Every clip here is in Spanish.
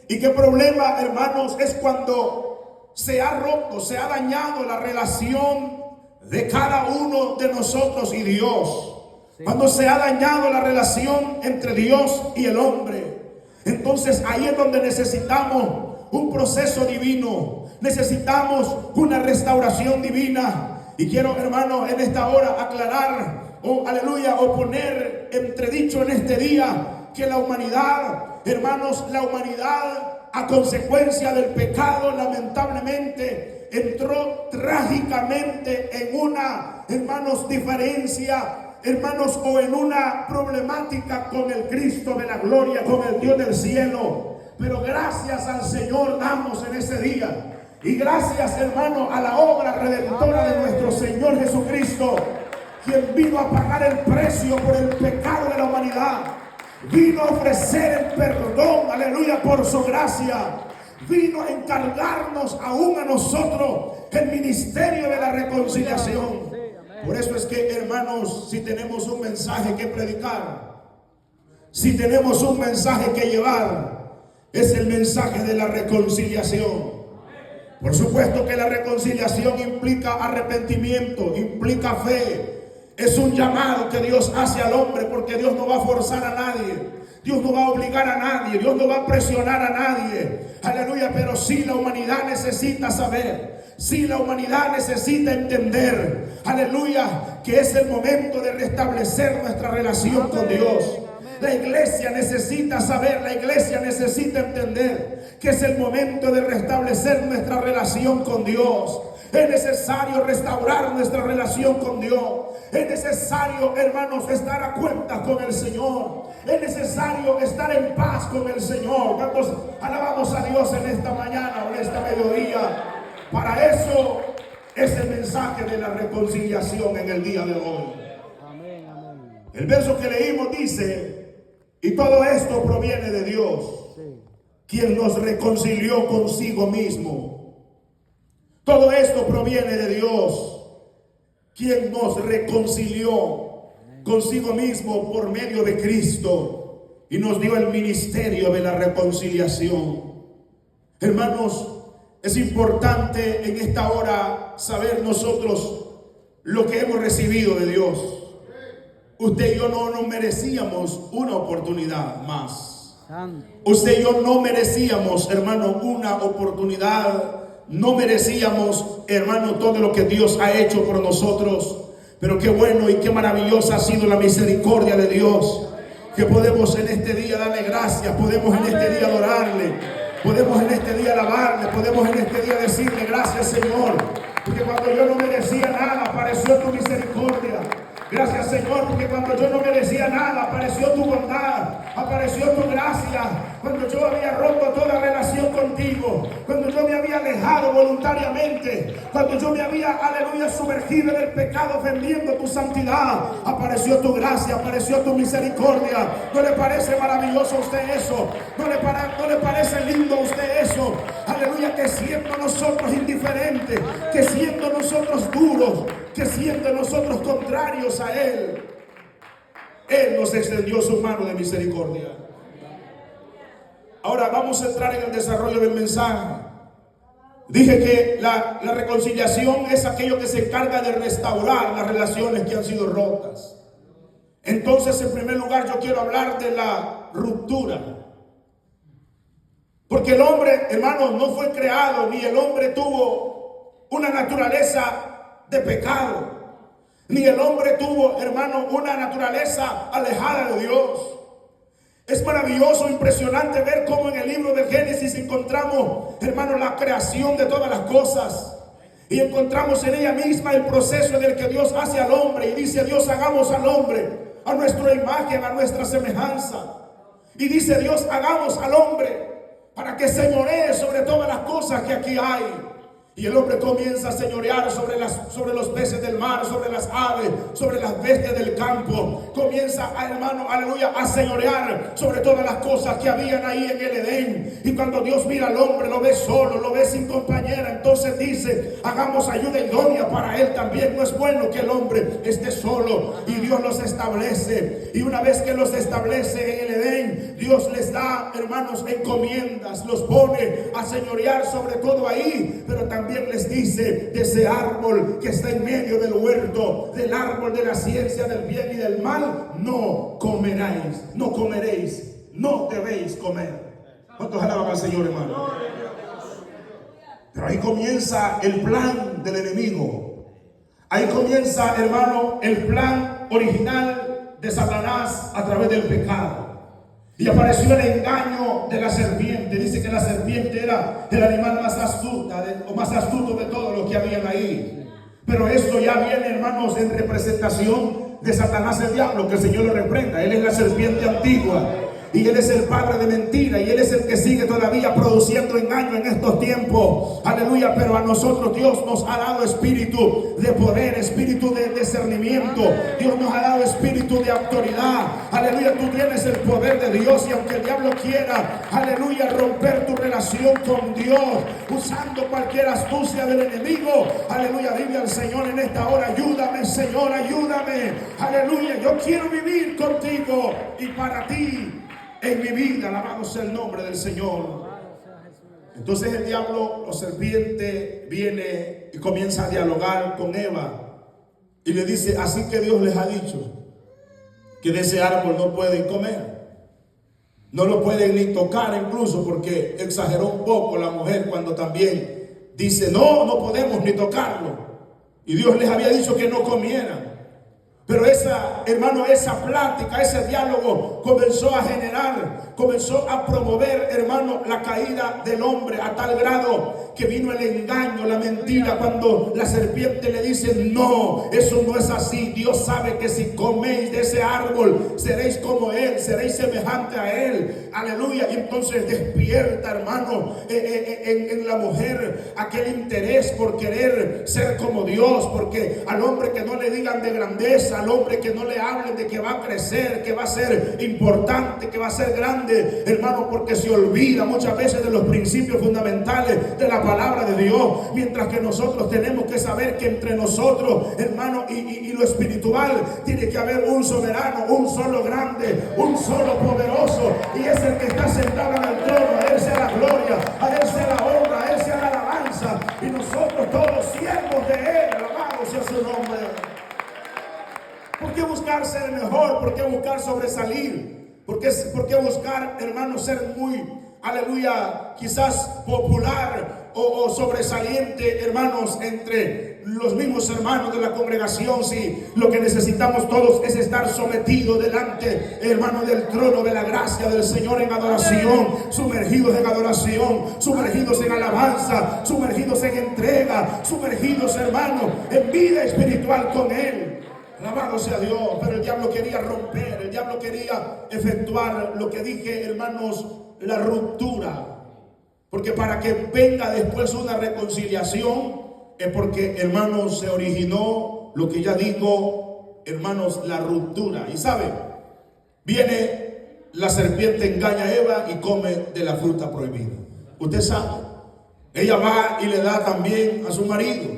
¿Y qué problema, hermanos? Es cuando se ha roto, se ha dañado la relación de cada uno de nosotros y Dios. Cuando se ha dañado la relación entre Dios y el hombre. Entonces ahí es donde necesitamos un proceso divino. Necesitamos una restauración divina. Y quiero, hermanos, en esta hora aclarar, aleluya, o poner entredicho en este día que la humanidad, hermanos, la humanidad a consecuencia del pecado lamentablemente entró trágicamente en una, hermanos, diferencia, hermanos, o en una problemática con el Cristo de la gloria, con el Dios del cielo. Pero gracias al Señor damos en ese día. Y gracias, hermano, a la obra redentora de nuestro Señor Jesucristo, quien vino a pagar el precio por el pecado de la humanidad. Vino a ofrecer el perdón, aleluya, por su gracia. Vino a encargarnos aún a nosotros el ministerio de la reconciliación. Por eso es que, hermanos, si tenemos un mensaje que predicar, si tenemos un mensaje que llevar, es el mensaje de la reconciliación. Por supuesto que la reconciliación implica arrepentimiento, implica fe. Es un llamado que Dios hace al hombre, porque Dios no va a forzar a nadie. Dios no va a obligar a nadie. Dios no va a presionar a nadie. Aleluya, pero sí la humanidad necesita saber. Sí la humanidad necesita entender. Aleluya, que es el momento de restablecer nuestra relación con Dios. La iglesia necesita saber, la iglesia necesita entender que es el momento de restablecer nuestra relación con Dios. Es necesario restaurar nuestra relación con Dios. Es necesario, hermanos, estar a cuenta con el Señor. Es necesario estar en paz con el Señor. ¿Cuántos alabamos a Dios en esta mañana o en esta mediodía? Para eso es el mensaje de la reconciliación en el día de hoy. Amén, amén. El verso que leímos dice: y todo esto proviene de Dios, quien nos reconcilió consigo mismo. Todo esto proviene de Dios, quien nos reconcilió consigo mismo por medio de Cristo y nos dio el ministerio de la reconciliación. Hermanos, es importante en esta hora saber nosotros lo que hemos recibido de Dios. Usted y yo no nos merecíamos una oportunidad más. Usted y yo no merecíamos, hermano, una oportunidad. No merecíamos, hermano, todo lo que Dios ha hecho por nosotros. Pero qué bueno y qué maravillosa ha sido la misericordia de Dios, que podemos en este día darle gracias, podemos en este día adorarle, podemos en este día alabarle, podemos en este día decirle gracias, Señor, porque cuando yo no merecía nada apareció tu misericordia. Gracias, Señor, porque cuando yo no merecía nada apareció tu bondad, apareció tu gracia. Cuando yo había roto toda relación contigo, cuando yo me había alejado voluntariamente, cuando yo me había, aleluya, sumergido en el pecado ofendiendo tu santidad, apareció tu gracia, apareció tu misericordia. ¿No le parece maravilloso a usted eso? ¿No le parece lindo a usted eso? Aleluya, que siendo nosotros indiferentes, que siendo nosotros duros, que siendo nosotros contrarios a Él nos extendió su mano de misericordia. Ahora vamos a entrar en el desarrollo del mensaje. Dije que la reconciliación es aquello que se encarga de restaurar las relaciones que han sido rotas. Entonces, en primer lugar, yo quiero hablar de la ruptura. Porque el hombre, hermanos, no fue creado, ni el hombre tuvo una naturaleza de pecado, ni el hombre tuvo, hermano, una naturaleza alejada de Dios. Es maravilloso, impresionante ver cómo en el libro del Génesis encontramos, hermano, la creación de todas las cosas. Y encontramos en ella misma el proceso en el que Dios hace al hombre. Y dice Dios: hagamos al hombre a nuestra imagen, a nuestra semejanza. Y dice Dios: hagamos al hombre para que señoree sobre todas las cosas que aquí hay. Y el hombre comienza a señorear sobre los peces del mar, sobre las aves, sobre las bestias del campo. Comienza, hermano, aleluya, a señorear sobre todas las cosas que habían ahí en el Edén. Y cuando Dios mira al hombre, lo ve solo, lo ve sin compañera. Entonces dice, hagamos ayuda idónea para él también. No es bueno que el hombre esté solo. Y Dios los establece. Y una vez que los establece en el Edén, Dios les da, hermanos, encomiendas. Los pone a señorear sobre todo ahí. Pero también les dice, de ese árbol que está en medio del huerto, del árbol de la ciencia del bien y del mal, no comeréis, no debéis comer. ¿Cuántos alaban al Señor, hermano? Pero ahí comienza el plan del enemigo. Ahí comienza, hermano, el plan original de Satanás a través del pecado. Y apareció el engaño de la serpiente. Dice que la serpiente era el animal más astuto de todos los que habían ahí. Pero esto ya viene, hermanos, en representación de Satanás, el diablo, que el Señor lo reprenda. Él es la serpiente antigua. Y él es el padre de mentira. Y él es el que sigue todavía produciendo engaño en estos tiempos. Aleluya. Pero a nosotros Dios nos ha dado espíritu de poder, espíritu de discernimiento. Dios nos ha dado espíritu de autoridad. Aleluya. Tú tienes el poder de Dios. Y aunque el diablo quiera, aleluya, romper tu relación con Dios usando cualquier astucia del enemigo, aleluya, dile al Señor en esta hora: ayúdame, Señor, ayúdame. Aleluya. Yo quiero vivir contigo y para ti en mi vida. Alabado sea el nombre del Señor. Entonces el diablo, la serpiente, viene y comienza a dialogar con Eva y le dice: así que Dios les ha dicho que de ese árbol no pueden comer, no lo pueden ni tocar, incluso, porque exageró un poco la mujer cuando también dice: no podemos ni tocarlo. Y Dios les había dicho que no comieran. Pero esa plática, ese diálogo comenzó a generar, comenzó a promover, hermano, la caída del hombre, a tal grado que vino el engaño, la mentira, cuando la serpiente le dice: no, eso no es así. Dios sabe que si coméis de ese árbol seréis como Él, seréis semejante a Él. Aleluya. Y entonces despierta, hermano, en la mujer aquel interés por querer ser como Dios, porque al hombre que no le digan de grandeza, al hombre que no le hablen de que va a crecer, que va a ser importante, que va a ser grande, hermano, porque se olvida muchas veces de los principios fundamentales de la palabra de Dios, mientras que nosotros tenemos que saber que entre nosotros, hermano, y lo espiritual, tiene que haber un soberano, un solo grande, un solo poderoso, y es el que está sentado en el trono. A Él sea la gloria, a Él sea la honra, a Él sea la alabanza, y nosotros todos siervos de Él. Alabado sea su nombre. ¿Por qué buscar ser mejor? ¿Por qué buscar sobresalir? ¿Por qué buscar, hermano, ser muy, aleluya, quizás popular o sobresaliente, hermanos, entre los mismos hermanos de la congregación? Si lo que necesitamos todos es estar sometidos delante, hermano, del trono de la gracia del Señor en adoración, sumergidos en adoración, sumergidos en alabanza, sumergidos en entrega, sumergidos, hermano, en vida espiritual con Él. Alabado sea Dios. Pero el diablo quería romper, el diablo quería efectuar lo que dije, hermanos, la ruptura. Porque para que venga después una reconciliación, es porque, hermanos, se originó lo que ya digo, hermanos, la ruptura. Y sabe, viene la serpiente, engaña a Eva y come de la fruta prohibida. Usted sabe, ella va y le da también a su marido.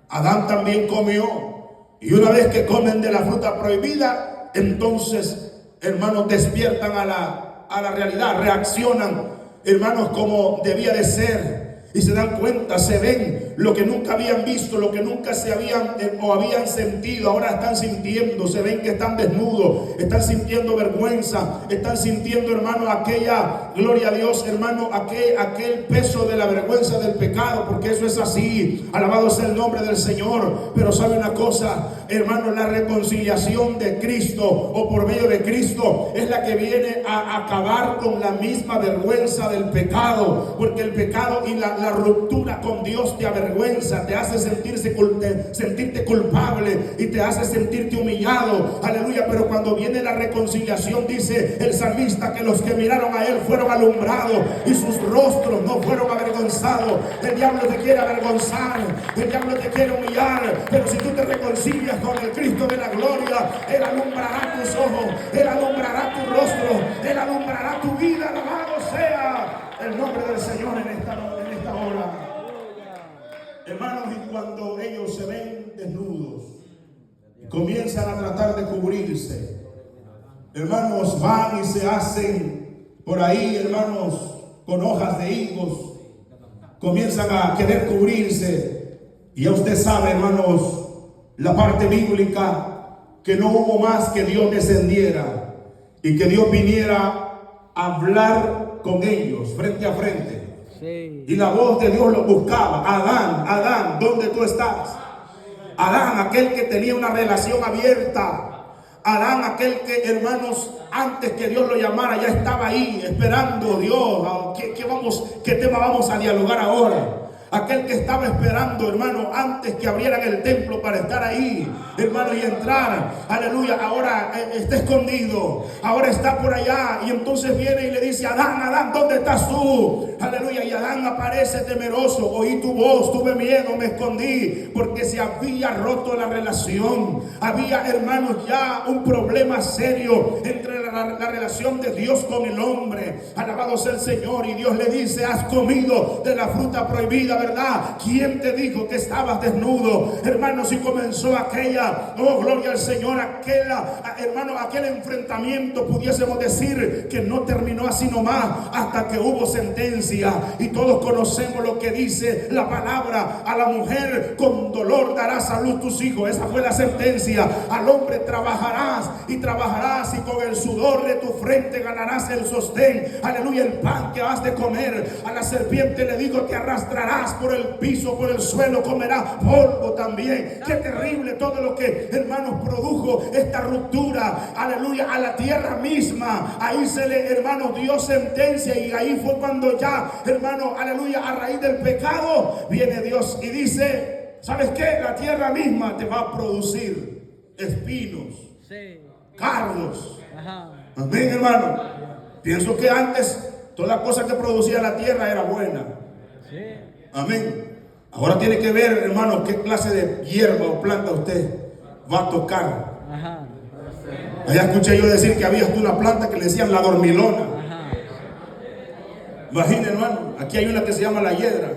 Adán también comió. Y una vez que comen de la fruta prohibida, entonces, hermanos, despiertan a la realidad, reaccionan, hermanos, como debía de ser. Y se dan cuenta, se ven lo que nunca habían visto, lo que nunca se habían sentido, ahora están sintiendo. Se ven que están desnudos, están sintiendo vergüenza, están sintiendo, hermano, aquella, gloria a Dios, hermano, aquel peso de la vergüenza del pecado, porque eso es así. Alabado sea el nombre del Señor. Pero sabe una cosa, hermano, la reconciliación de Cristo, o por medio de Cristo, es la que viene a acabar con la misma vergüenza del pecado, porque el pecado y la ruptura con Dios te avergüenza. avergüenza, te hace sentirte culpable y te hace sentirte humillado. Aleluya. Pero cuando viene la reconciliación, dice el salmista que los que miraron a él fueron alumbrados y sus rostros no fueron avergonzados. El diablo te quiere avergonzar, el diablo te quiere humillar, pero si tú te reconcilias con el Cristo de la gloria, Él alumbrará tus ojos, Él alumbrará tu rostro, Él alumbrará tu vida. Alabado sea el nombre del Señor en esta hora. Hermanos, y cuando ellos se ven desnudos y comienzan a tratar de cubrirse, hermanos, van y se hacen por ahí, hermanos, con hojas de higos, comienzan a querer cubrirse. Y ya usted sabe, hermanos, la parte bíblica, que no hubo más que Dios descendiera y que Dios viniera a hablar con ellos frente a frente. Sí. Y la voz de Dios los buscaba. Adán, Adán, ¿dónde tú estás? Adán, aquel que tenía una relación abierta. Adán, aquel que, hermanos, antes que Dios lo llamara, ya estaba ahí esperando. Dios, ¿qué tema vamos a dialogar ahora? Aquel que estaba esperando, hermano, antes que abrieran el templo para estar ahí, hermano, y entrar. Aleluya. Ahora está escondido, ahora está por allá. Y entonces viene y le dice: Adán, Adán, ¿dónde estás tú? Aleluya. Y Adán aparece temeroso: oí tu voz, tuve miedo, me escondí, porque se había roto la relación. Había, hermanos, ya un problema serio entre la relación de Dios con el hombre. Alabado sea el Señor. Y Dios le dice: has comido de la fruta prohibida, ¿verdad? ¿Quién te dijo que estabas desnudo? Hermanos, y comenzó aquella, oh gloria al Señor, aquel enfrentamiento, pudiésemos decir que no terminó así nomás, hasta que hubo sentencia. Y todos conocemos lo que dice la palabra: a la mujer con dolor darás a luz tus hijos. Esa fue la sentencia. Al hombre trabajarás y trabajarás, y con el sudor de tu frente ganarás el sostén. Aleluya, el pan que has de comer. A la serpiente le digo: te arrastrarás por el piso, por el suelo, comerás polvo también. Qué terrible todo lo que, hermanos, produjo esta ruptura. Aleluya, a la tierra misma. Ahí se le, hermanos, dio sentencia. Y ahí fue cuando ya, hermano, aleluya, a raíz del pecado viene Dios y dice: ¿sabes qué? La tierra misma te va a producir espinos, cardos. Amén, hermano. Pienso que antes toda cosa que producía la tierra era buena. Amén. Ahora tiene que ver, hermano, qué clase de hierba o planta usted va a tocar. Allá escuché yo decir que había una planta que le decían la dormilona. Imagínense, hermano, aquí hay una que se llama la hiedra.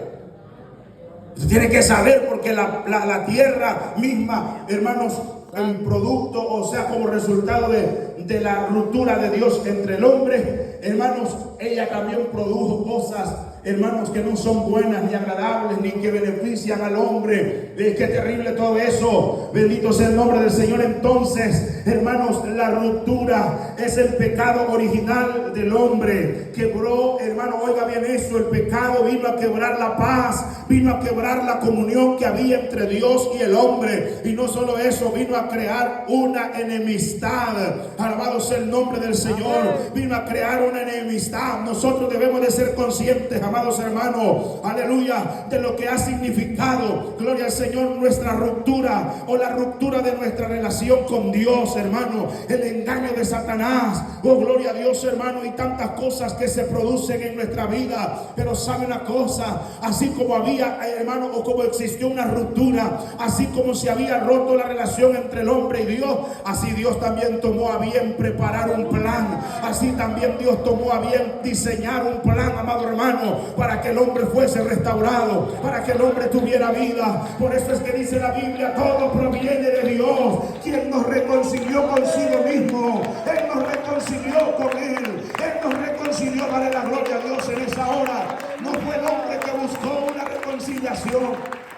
Usted tiene que saber, porque la tierra misma, hermanos, el producto, o sea, como resultado de la ruptura de Dios entre el hombre, hermanos, ella también produjo cosas, hermanos, que no son buenas ni agradables, ni que benefician al hombre. Qué terrible todo eso. Bendito sea el nombre del Señor. Entonces, hermanos, la ruptura es el pecado original del hombre. Quebró, hermano, oiga bien eso, el pecado vino a quebrar la paz, vino a quebrar la comunión que había entre Dios y el hombre. Y no solo eso, vino a crear una enemistad. Alabado sea el nombre del Señor. Vino a crear una enemistad. Nosotros debemos de ser conscientes, amados hermanos, aleluya, de lo que ha significado, gloria al Señor, nuestra ruptura, o la ruptura de nuestra relación con Dios, hermano. El engaño de Satanás, oh gloria a Dios, hermano, y tantas cosas que se producen en nuestra vida. Pero sabe una cosa: así como había, hermano, o como existió una ruptura, así como se había roto la relación entre el hombre y Dios, así Dios también tomó a bien preparar un plan. Así también Dios tomó a bien diseñar un plan, amado hermano, para que el hombre fuese restaurado, para que el hombre tuviera vida. Por eso es que dice la Biblia: todo proviene de Dios, quien nos reconcilió consigo mismo. Él nos reconcilió con Él, Él nos reconcilió. Dale la gloria a Dios en esa hora. No fue el hombre que buscó una reconciliación,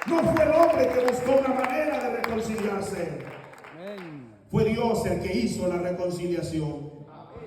no fue el hombre que buscó una manera de reconciliarse. Fue Dios el que hizo la reconciliación.